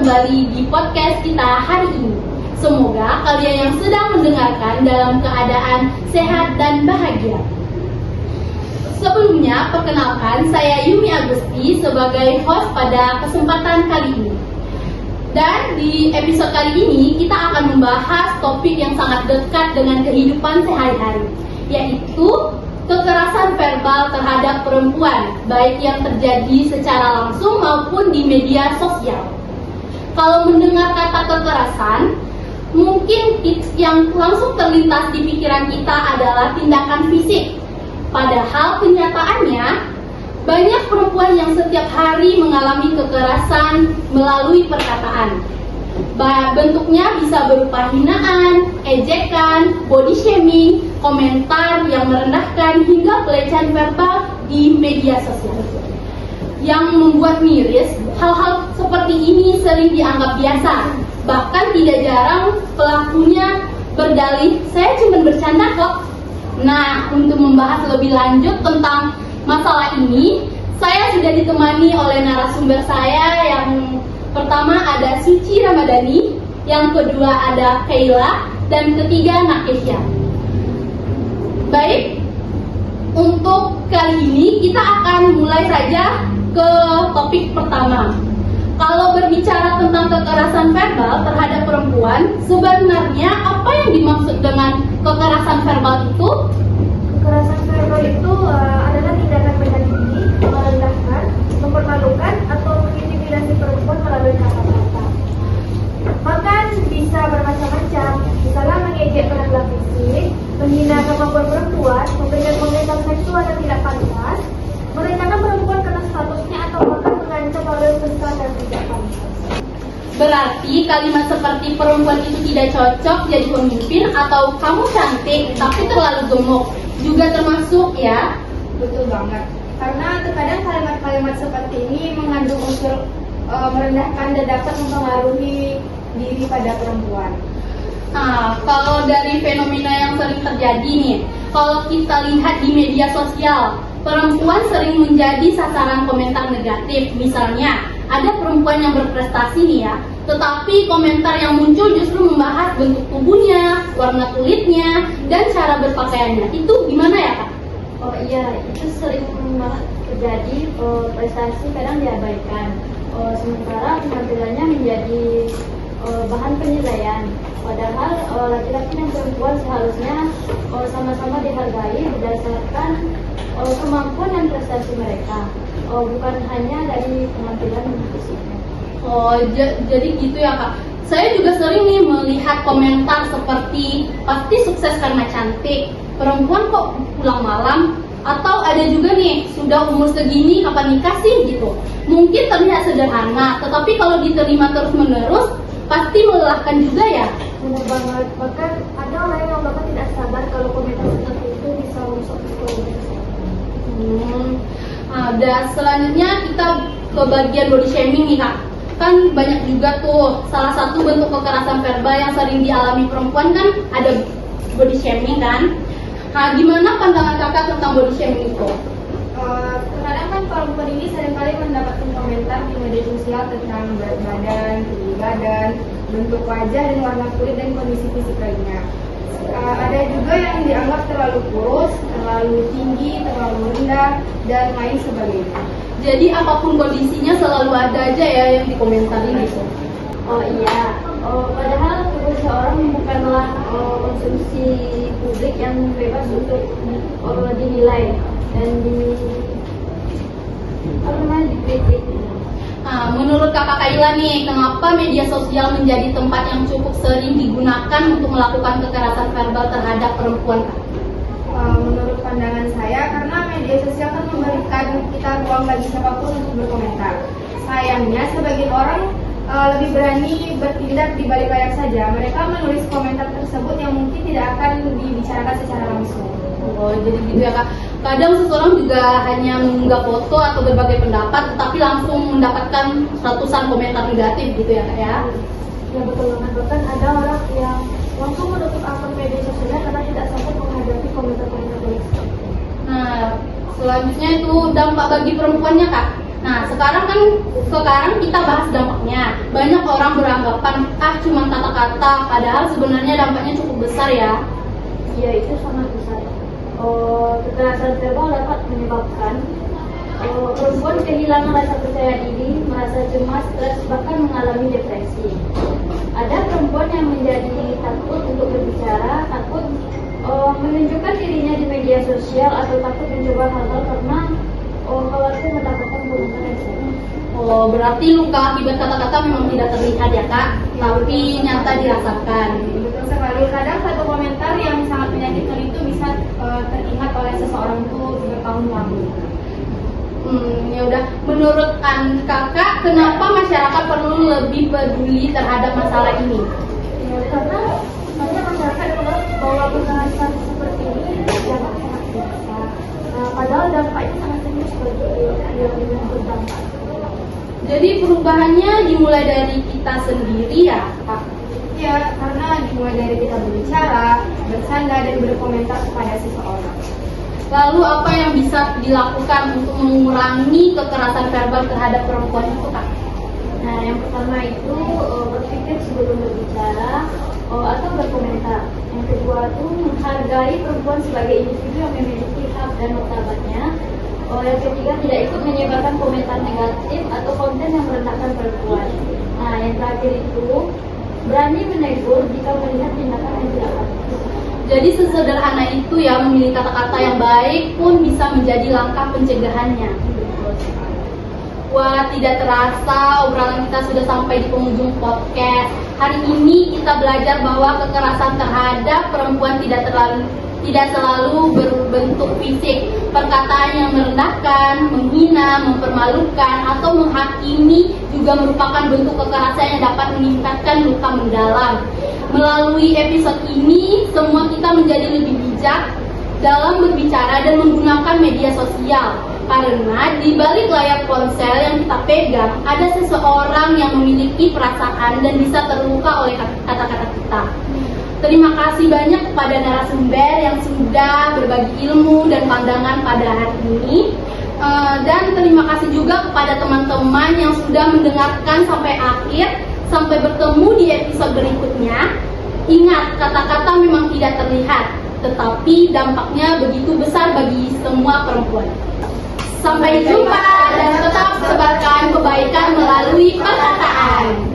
kembali di podcast kita hari ini. Semoga kalian yang sedang mendengarkan dalam keadaan sehat dan bahagia. Sebelumnya, perkenalkan saya Yumi Agusti sebagai host pada kesempatan kali ini. Dan di episode kali ini kita akan membahas topik yang sangat dekat dengan kehidupan sehari-hari, yaitu kekerasan verbal terhadap perempuan, baik yang terjadi secara langsung maupun di media sosial. Kalau mendengar kata kekerasan, mungkin yang langsung terlintas di pikiran kita adalah tindakan fisik. Padahal kenyataannya, banyak perempuan yang setiap hari mengalami kekerasan melalui perkataan. Bentuknya bisa berupa hinaan, ejekan, body shaming, komentar yang merendahkan, hingga pelecehan verbal di media sosial. Yang membuat miris, hal-hal seperti ini sering dianggap biasa. Bahkan tidak jarang pelakunya berdalih, saya cuma bercanda kok. Nah, untuk membahas lebih lanjut tentang masalah ini, saya sudah ditemani oleh narasumber saya. Yang pertama ada Suci Ramadhani, yang kedua ada Kayla, dan ketiga Nakesha. Baik, untuk kali ini kita akan mulai saja ke topik pertama. Kalau berbicara tentang kekerasan verbal terhadap perempuan, sebenarnya apa yang dimaksud dengan kekerasan verbal itu? Kekerasan verbal itu adalah tindakan menyakiti, merendahkan, mempermalukan, atau mengintimidasi perempuan melalui kata-kata. Bahkan bisa bermacam-macam, misalnya mengejek penampilan fisik, menghina kemampuan perempuan, memberikan komentar seksual yang tidak pantas, merendahkan perempuan karena statusnya, atau bahkan mengancam melalui pesan dan tidak pantas. Berarti kalimat seperti perempuan itu tidak cocok jadi pemimpin, atau kamu cantik tapi terlalu gemuk juga termasuk ya? Betul banget. Karena terkadang kalimat-kalimat seperti ini mengandung unsur merendahkan dan dapat mempengaruhi diri pada perempuan. Nah, kalau dari fenomena yang sering terjadi nih, kalau kita lihat di media sosial, perempuan sering menjadi sasaran komentar negatif. Misalnya, ada perempuan yang berprestasi nih ya, tetapi komentar yang muncul justru membahas bentuk tubuhnya, warna kulitnya, dan cara berpakaiannya. Itu gimana ya, Kak? Oh iya, itu sering banget terjadi. Prestasi kadang diabaikan, sementara penampilannya menjadi bahan penilaian. Padahal laki-laki dan perempuan seharusnya sama-sama dihargai berdasarkan kemampuan dan prestasi mereka, bukan hanya dari penampilan fisiknya. Oh, jadi gitu ya, Kak. Saya juga sering nih melihat komentar seperti pasti sukses karena cantik, perempuan kok pulang malam, atau ada juga nih sudah umur segini kapan nikah sih gitu. Mungkin terlihat sederhana, tetapi kalau diterima terus-menerus pasti melelahkan juga ya. Benar banget. Bahkan ada orang yang bahkan tidak sadar kalau komentar seperti itu bisa merusak psikologi. Dan selanjutnya kita ke bagian body shaming nih, Kak. Kan banyak juga tuh, salah satu bentuk kekerasan verbal yang sering dialami perempuan kan ada body shaming kan. Nah, gimana pandangan kakak tentang body shaming itu? Terkadang kan perempuan ini seringkali mendapatkan komentar di media sosial tentang berat badan, tinggi badan, bentuk wajah, dan warna kulit, dan kondisi fisik lainnya. Ada juga yang dianggap terlalu kurus, terlalu tinggi, terlalu rendah, dan lain sebagainya. Jadi apapun kondisinya selalu ada aja ya yang dikomentarin gitu. Oh iya, padahal tubuh seorang bukanlah konsumsi publik yang bebas untuk dinilai dan dikritik. Nah, menurut kakak Kayla nih, kenapa media sosial menjadi tempat yang cukup sering digunakan untuk melakukan kekerasan verbal terhadap perempuan, Kak? Menurut pandangan saya, karena media sosial kan memberikan kita ruang bagi siapapun untuk berkomentar. Sayangnya, sebagian orang lebih berani bertindak di balik layar saja. Mereka menulis komentar tersebut yang mungkin tidak akan dibicarakan secara langsung. Oh, jadi gitu ya, Kak. Kadang seseorang juga hanya mengunggah foto atau berbagai pendapat, tetapi langsung mendapatkan ratusan komentar negatif gitu ya, Kak ya? Ya betul banget. Bahkan ada orang yang langsung menutup akun media sosialnya karena tidak sanggup menghadapi komentar-komentar tersebut. Nah, selanjutnya itu dampak bagi perempuannya, Kak. Nah, sekarang kita bahas dampaknya. Banyak orang beranggapan cuma kata-kata, padahal sebenarnya dampaknya cukup besar ya. Ya, itu sangat besar. Kekerasan verbal dapat menyebabkan perempuan kehilangan rasa percaya diri, merasa cemas, stres, bahkan mengalami depresi. Ada perempuan yang menjadi takut untuk berbicara, takut menunjukkan dirinya di media sosial, atau takut mencoba hal-hal karena khawatir mendapatkan komentar yang salah. Oh, berarti luka akibat kata-kata memang tidak terlihat ya kak, tapi nyata dirasakan. Betul sekali. Kadang satu komentar yang sangat menyakitkan itu bisa teringat oleh seseorang itu bertahun lalu. Ya udah. Menurut kakak, kenapa masyarakat perlu lebih peduli terhadap masalah ini? Ya, karena masyarakat menganggap bahwa kekerasan seperti ini sangat biasa. Padahal dampaknya sangat serius bagi yang berdampak. Jadi perubahannya dimulai dari kita sendiri ya kak? Ya, karena dimulai dari kita berbicara, bersanda, dan berkomentar kepada seseorang. Lalu apa yang bisa dilakukan untuk mengurangi kekerasan verbal terhadap perempuan itu kak? Nah, yang pertama itu berpikir sebelum berbicara atau berkomentar. Yang kedua itu menghargai perempuan sebagai individu yang memiliki hak dan martabatnya. Yang ketiga, tidak ikut menyebarkan komentar negatif atau konten yang merendahkan perempuan. Nah, yang terakhir itu berani menegur jika melihat tindakan yang tidak patut. Jadi sesederhana itu ya, memilih kata-kata yang baik pun bisa menjadi langkah pencegahannya. Wah, tidak terasa obrolan kita sudah sampai di penghujung podcast. Hari ini kita belajar bahwa kekerasan terhadap perempuan tidak selalu berbentuk fisik. Perkataan yang merendahkan, menghina, mempermalukan, atau menghakimi juga merupakan bentuk kekerasan yang dapat meningkatkan luka mendalam. Melalui episode ini, semua kita menjadi lebih bijak dalam berbicara dan menggunakan media sosial. Karena di balik layar ponsel yang kita pegang, ada seseorang yang memiliki perasaan dan bisa terluka oleh kata-kata kita. Terima kasih banyak kepada narasumber yang sudah berbagi ilmu dan pandangan pada hari ini. Dan terima kasih juga kepada teman-teman yang sudah mendengarkan sampai akhir. Sampai bertemu di episode berikutnya. Ingat, kata-kata memang tidak terlihat, tetapi dampaknya begitu besar bagi semua perempuan. Sampai jumpa dan tetap sebarkan kebaikan melalui perkataan.